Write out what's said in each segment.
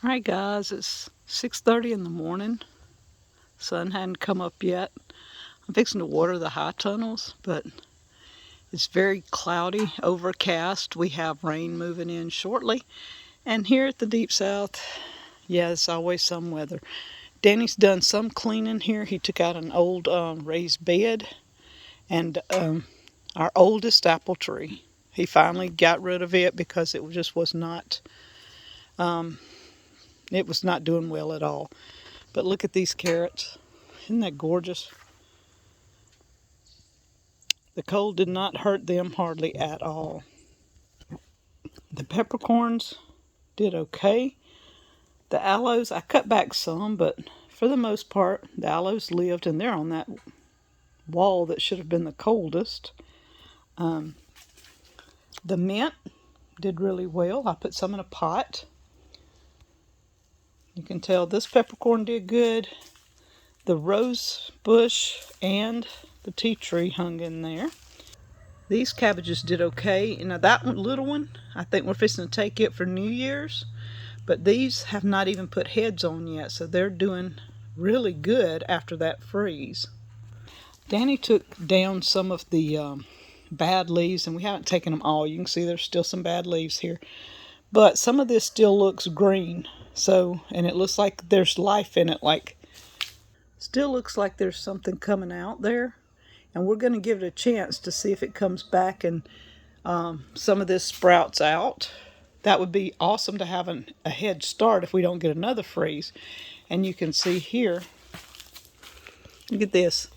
Alright guys, it's 6:30 in the morning. Sun hadn't come up yet. I'm fixing to water the high tunnels, but it's very cloudy, overcast. We have rain moving in shortly. And here at the Deep South, yeah, it's always some weather. Danny's done some cleaning here. He took out an old raised bed and our oldest apple tree. He finally got rid of it because it just was not doing well at all. But look at these carrots. Isn't that gorgeous? The cold did not hurt them hardly at all. The peppercorns did okay. The aloes, I cut back some, but for the most part, the aloes lived, and they're on that wall that should have been the coldest. The mint did really well. I put some in a pot. You can tell this peppercorn did good. The rose bush and the tea tree hung in there. These cabbages did okay. Now that little one, I think we're fixing to take it for New Year's. But these have not even put heads on yet, so they're doing really good after that freeze. Danny took down some of the bad leaves, and we haven't taken them all. You can see there's still some bad leaves here. But some of this still looks green. And it looks like there's life in it. Still looks like there's something coming out there. And we're going to give it a chance to see if it comes back and some of this sprouts out. That would be awesome to have a head start if we don't get another freeze. And you can see here, look at this.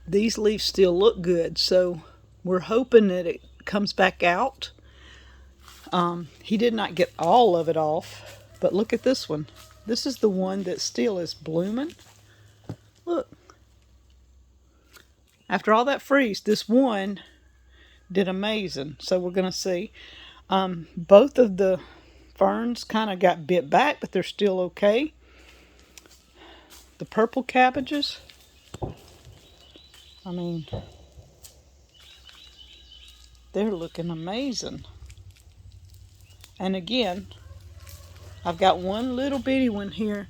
These leaves still look good, so we're hoping that it comes back out. He did not get all of it off, but look at this one. This is the one that still is blooming. Look. After all that freeze, this one did amazing. So we're going to see. Both of the ferns kind of got bit back, but they're still okay. The purple cabbages, I mean, they're looking amazing. And again, I've got one little bitty one here.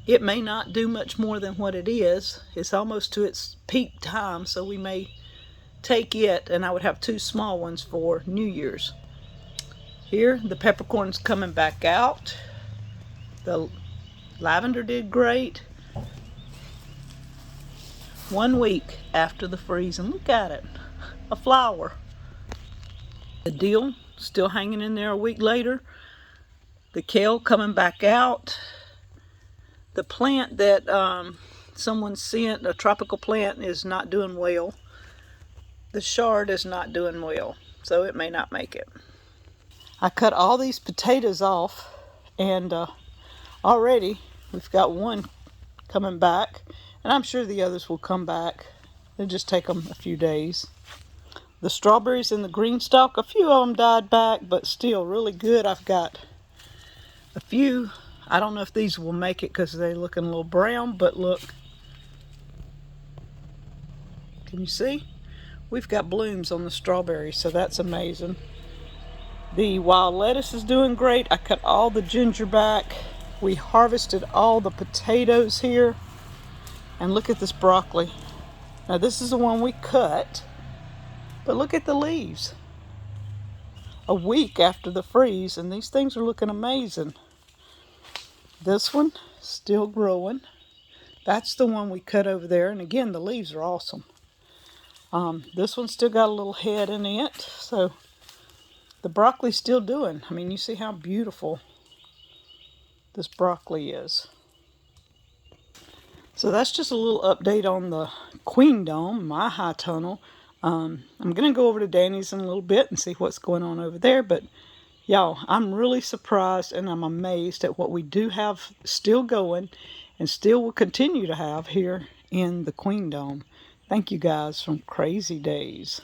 It may not do much more than what it is. It's almost to its peak time, so we may take it, and I would have two small ones for New Year's. Here, the peppercorn's coming back out. The lavender did great. 1 week after the freeze, and look at it, a flower. The dill still hanging in there a week later. The kale coming back out. The plant that someone sent, a tropical plant, is not doing well. The chard is not doing well, so it may not make it. I cut all these potatoes off, and already we've got one coming back, and I'm sure the others will come back. It'll just take them a few days. The strawberries in the GreenStalk, a few of them died back, but still really good. I've got a few. I don't know if these will make it because they're looking a little brown, but look. Can you see? We've got blooms on the strawberries, so that's amazing. The wild lettuce is doing great. I cut all the ginger back. We harvested all the potatoes here. And look at this broccoli. Now this is the one we cut, but look at the leaves. A week after the freeze, and these things are looking amazing. This one, still growing. That's the one we cut over there, and again, the leaves are awesome. This one's still got a little head in it, so the broccoli's still doing. I mean, you see how beautiful this broccoli is. So that's just a little update on the Queen Dome, my high tunnel. I'm going to go over to Danny's in a little bit and see what's going on over there, but y'all, I'm really surprised and I'm amazed at what we do have still going and still will continue to have here in the Queen Dome. Thank you guys from Crazy Days.